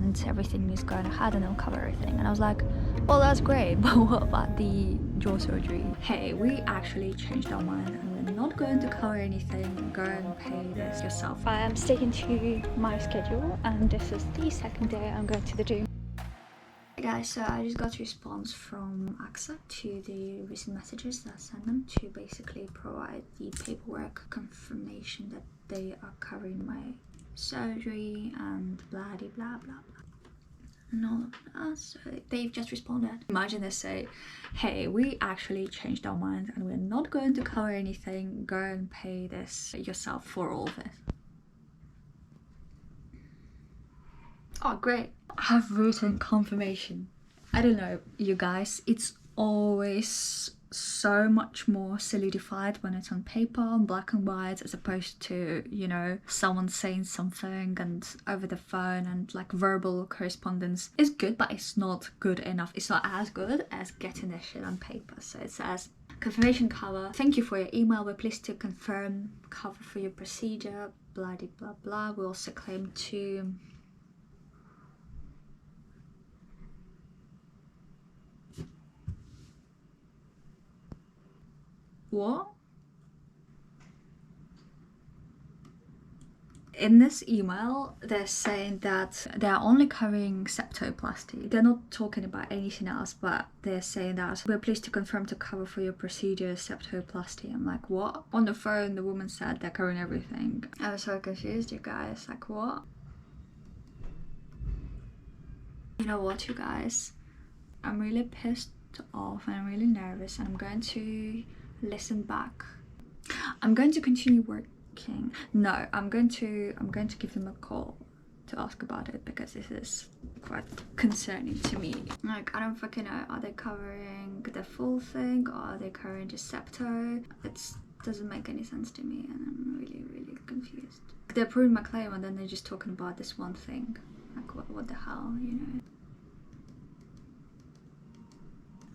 and everything is going ahead and I'll cover everything. And I was like, well, that's great, but what about the jaw surgery? Hey, we actually changed our mind and we're not going to cover anything. Go and pay this yourself. I am sticking to my schedule and this is the second day I'm going to the gym. Hey guys, so I just got a response from AXA to the recent messages that I sent them to basically provide the paperwork confirmation that they are covering my surgery and blah blah blah blah and all of that. So they've just responded. Imagine they say, hey, we actually changed our mind and we're not going to cover anything. Go and pay this yourself for all of it. Oh, great. I've written confirmation. I don't know, you guys, it's always so much more solidified when it's on paper, on black and white, as opposed to, you know, someone saying something and over the phone, and like verbal correspondence is good, but it's not good enough. It's not as good as getting this shit on paper. So it says, confirmation cover, thank you for your email, we're pleased to confirm cover for your procedure, blah blah blah. We also claim to what? In this email, they're saying that they're only covering septoplasty. They're not talking about anything else, but they're saying that we're pleased to confirm to cover for your procedure septoplasty. I'm like, what? On the phone, the woman said they're covering everything. I was so confused, you guys. Like, what? You know what, you guys? I'm really pissed off and I'm really nervous, and I'm going to listen back. I'm going to continue working. No, I'm going to give them a call to ask about it, because this is quite concerning to me. Like, I don't fucking know, are they covering the full thing or are they covering just septo? It doesn't make any sense to me and I'm really confused. They're approving my claim and then they're just talking about this one thing. Like, what the hell, you know?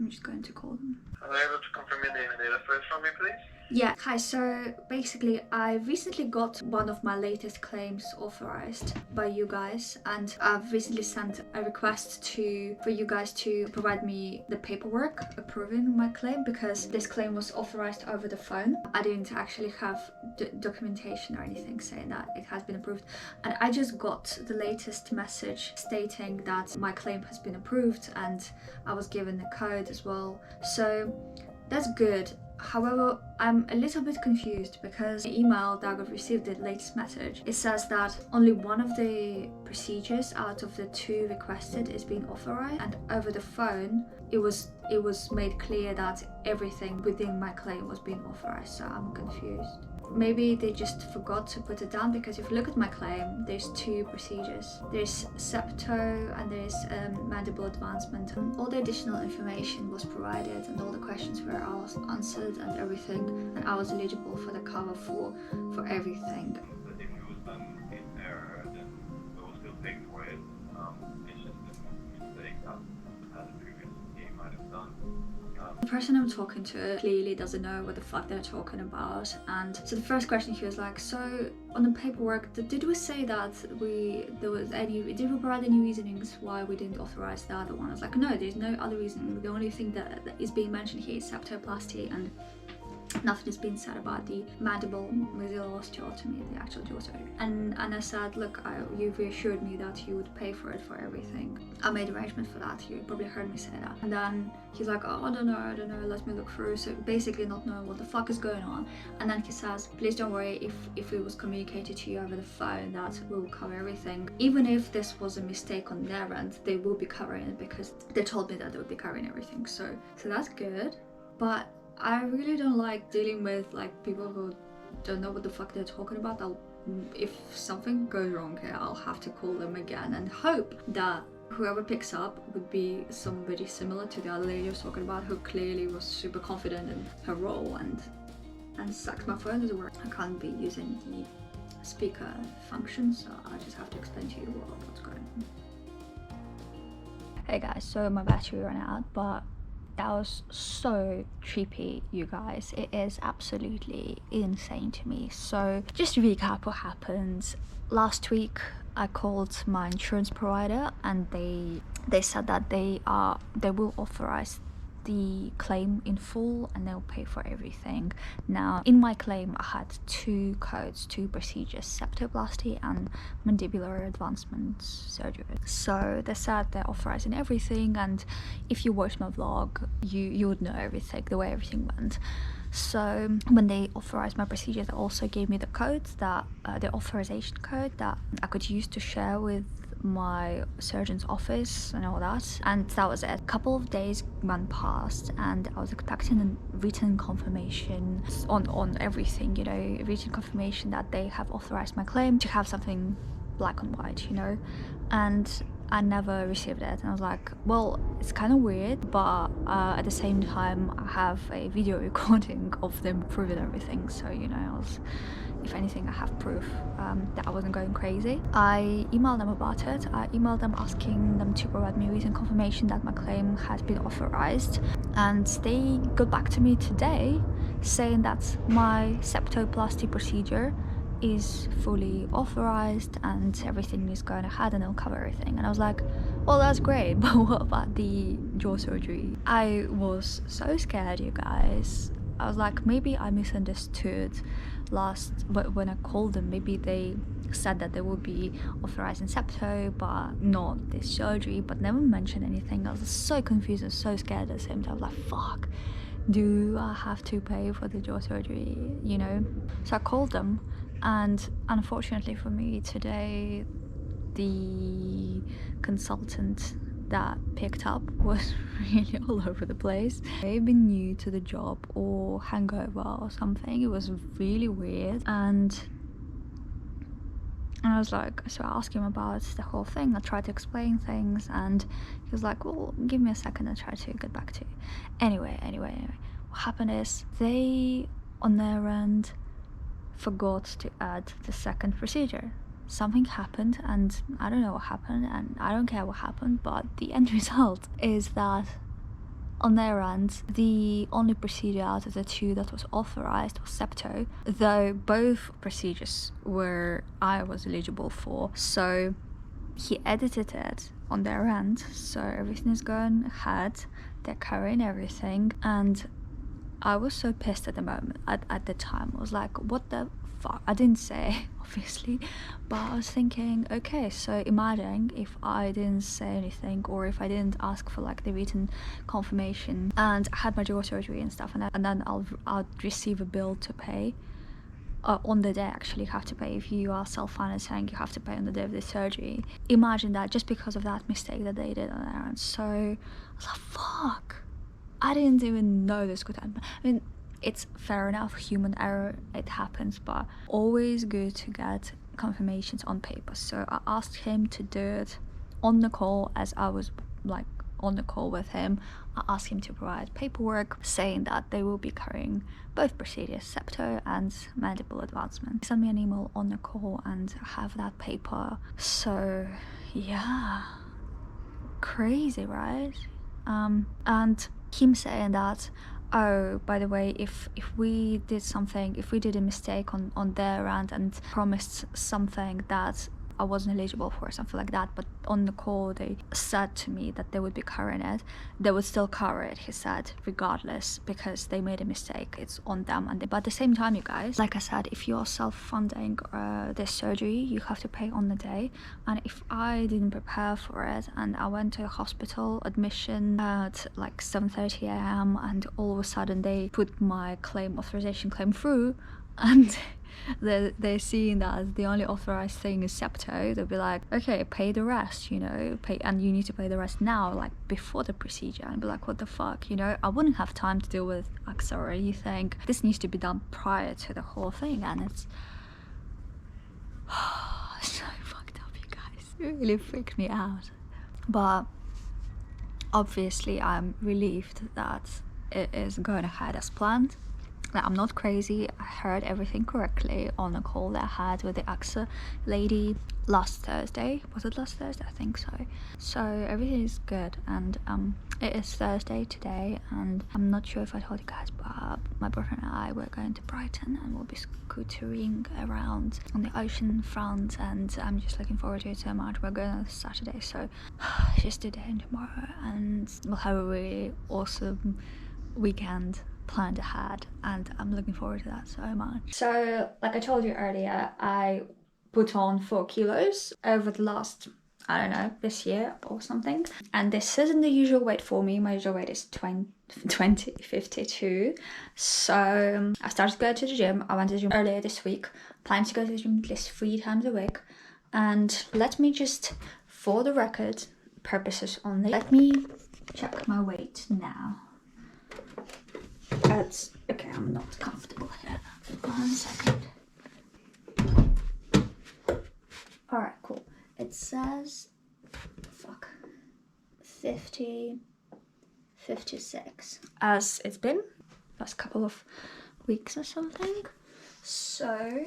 I'm just going to call them. Are you able to confirm your name and date of birth for me, please? Yeah, hi, so basically I recently got one of my latest claims authorized by you guys, and I've recently sent a request for you guys to provide me the paperwork approving my claim, because this claim was authorized over the phone. I didn't actually have documentation or anything saying that it has been approved, and I just got the latest message stating that my claim has been approved, and I was given the code as well, so that's good. However, I'm a little bit confused because the email that I've received, the latest message, it says that only one of the procedures out of the two requested is being authorized, and over the phone it was made clear that everything within my claim was being authorized, so I'm confused. Maybe they just forgot to put it down, because if you look at my claim, there's two procedures. There's septo and there's mandible advancement. And all the additional information was provided and all the questions were answered and everything, and I was eligible for the cover for everything. But if it was done in error, then we will still pay for it. It's just a mistake that the previous team might have done. The person I'm talking to clearly doesn't know what the fuck they're talking about, and so the first question he was like, so on the paperwork, did we say that did we provide any reasonings why we didn't authorize the other one? I was like, no, there's no other reasoning. The only thing that is being mentioned here is septoplasty, and nothing has been said about the mandible maxillar osteotomy, the actual jaw surgery. And I said, look, you reassured me that you would pay for it for everything. I made arrangement for that. You probably heard me say that. And then he's like, oh, I don't know, let me look through. So basically not knowing what the fuck is going on. And then he says, please don't worry if it was communicated to you over the phone that we will cover everything. Even if this was a mistake on their end, they will be covering it, because they told me that they would be covering everything. So that's good. But I really don't like dealing with like people who don't know what the fuck they're talking about. If something goes wrong here, I'll have to call them again and hope that whoever picks up would be somebody similar to the other lady I was talking about, who clearly was super confident in her role and sucks. My phone doesn't work. I can't be using the speaker function, so I just have to explain to you what's going on. Hey guys, so my battery ran out, but that was so trippy, you guys. It is absolutely insane to me. So just to recap what happened last week, I called my insurance provider, and they said that they will authorize the claim in full and they'll pay for everything. Now, in my claim, I had 2 codes, 2 procedures: septoplasty and mandibular advancement surgery. So they said they're authorizing everything, and if you watch my vlog, you would know everything, the way everything went. So when they authorized my procedure, they also gave me the codes that the authorization code that I could use to share with my surgeon's office and all that, and that was it. A couple of days went past and I was expecting a written confirmation on everything, you know, written confirmation that they have authorized my claim, to have something black on white, you know, and I never received it. And I was like, well, it's kind of weird, but at the same time I have a video recording of them proving everything, so, you know, if anything, I have proof that I wasn't going crazy. I emailed them about it. I emailed them asking them to provide me written confirmation that my claim has been authorized, and they got back to me today saying that my septoplasty procedure is fully authorized and everything is going ahead and they'll cover everything. And I was like, well, that's great, but what about the jaw surgery? I was so scared, you guys. I was like, maybe I misunderstood but when I called them, maybe they said that they would be authorizing septo but not this surgery, but never mentioned anything. I was so confused and so scared at the same time. I was like, fuck, do I have to pay for the jaw surgery, you know? So I called them, and unfortunately for me today, the consultant that picked up was really all over the place. They've been new to the job or hangover or something. It was really weird, and I was like, so I asked him about the whole thing. I tried to explain things and he was like, well, give me a second, I'll try to get back to you. Anyway, what happened is they on their end forgot to add the second procedure. Something happened and I don't know what happened, and I don't care what happened, but the end result is that on their end, the only procedure out of the 2 that was authorized was septo, though both procedures I was eligible for. So he edited it on their end, so everything is going ahead, they're covering everything, and I was so pissed at the moment, at the time. I was like, what the fuck? I didn't say, obviously, but I was thinking, okay, so imagine if I didn't say anything, or if I didn't ask for like the written confirmation and I had my jaw surgery and stuff, and then I'll receive a bill to pay. On the day, actually, you have to pay. If you are self-financing, you have to pay on the day of the surgery. Imagine that, just because of that mistake that they did on their end. So I was like, fuck, I didn't even know this could happen. I mean, it's fair enough, human error, it happens, but always good to get confirmations on paper. So I asked him to do it on the call. As I was like on the call with him, I asked him to provide paperwork saying that they will be covering both procedures, septo and mandible advancement. He sent me an email on the call and I have that paper. So yeah, crazy, right? And him saying that, oh, by the way, if we did a mistake on their end and promised something that I wasn't eligible for, something like that, but on the call they said to me that they would be covering it, they would still cover it, he said, regardless, because they made a mistake, it's on them. But at the same time, you guys, like I said, if you're self-funding this surgery, you have to pay on the day. And if I didn't prepare for it and I went to a hospital admission at like 7:30 a.m. and all of a sudden they put my authorization claim through, and they're seeing that the only authorized thing is septo, they'll be like, okay, pay the rest, you know, and you need to pay the rest now, like before the procedure. And be like, what the fuck, you know? I wouldn't have time to deal with AXA or anything. This needs to be done prior to the whole thing, and it's so fucked up, you guys. It really freaked me out. But obviously I'm relieved that it is going ahead as planned. Like, I'm not crazy. I heard everything correctly on a call that I had with the AXA lady last Thursday. Was it last Thursday? I think so. So everything is good, and it is Thursday today, and I'm not sure if I told you guys, but my boyfriend and I were going to Brighton and we'll be scootering around on the ocean front, and I'm just looking forward to it so much. We're going on Saturday, so just today and tomorrow, and we'll have a really awesome weekend planned ahead, and I'm looking forward to that so much. So like I told you earlier, I put on 4 kilos over the last, I don't know, this year or something, and this isn't the usual weight for me. My usual weight is 52. So I started to go to the gym. I went to the gym earlier this week, planning to go to the gym at least 3 times a week. And let me just, for the record purposes only, let me check my weight now. Okay, I'm not comfortable here. 1 second. Alright, cool. It says 56 as it's been last couple of weeks or something. So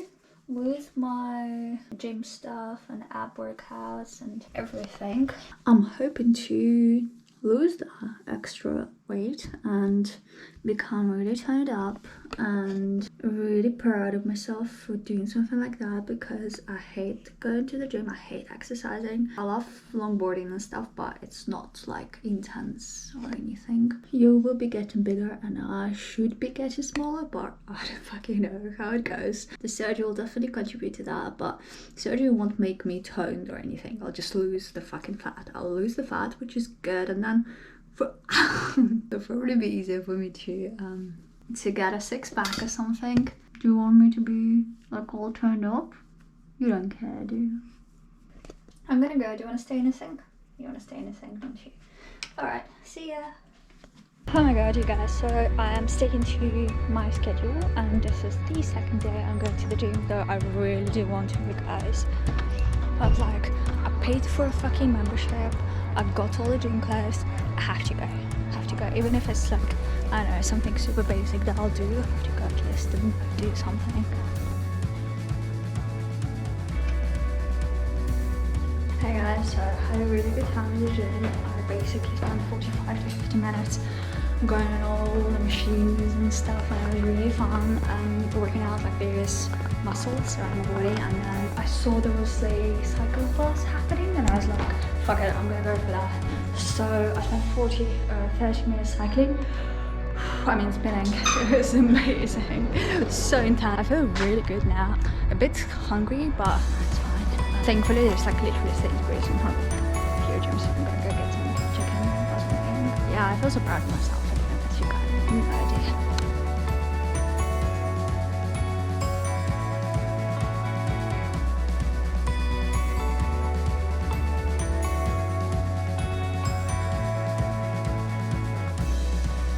with my gym stuff and ab workouts and everything, I'm hoping to lose the extra weight and become really toned up, and really proud of myself for doing something like that, because I hate going to the gym, I hate exercising. I love longboarding and stuff, but it's not like intense or anything. You will be getting bigger and I should be getting smaller, but I don't fucking know how it goes. The surgery will definitely contribute to that, but surgery won't make me toned or anything. I'll just lose the fucking fat. I'll lose the fat, which is good, and then it'll probably be easier for me to get a 6-pack or something. Do you want me to be like all turned up? You don't care, do you? I'm gonna go. Do you want to stay in the sink? You want to stay in the sink, don't you? Alright, see ya. Oh my god, you guys, so I am sticking to my schedule, and this is the 2nd day I'm going to the gym, though I really do want to, you guys. But like, I paid for a fucking membership, I've got all the gym clothes, I have to go, even if it's like, I don't know, something super basic that I'll do. I have to go at least and do something. Hey guys, so I had a really good time in the gym. I basically spent 45 to 50 minutes going on all the machines and stuff, and it was really fun, and working out like various muscles around the body. And then I saw there was a cycle class happening, and I was like, fuck it, I'm gonna go for that. So I spent 30 minutes cycling. I mean, spinning. It was amazing. It was so intense. I feel really good now. A bit hungry, but it's fine. Thankfully, there's like literally Sainsbury's in front of here gym, so I'm gonna go get some chicken or something. Yeah, I feel so proud of myself.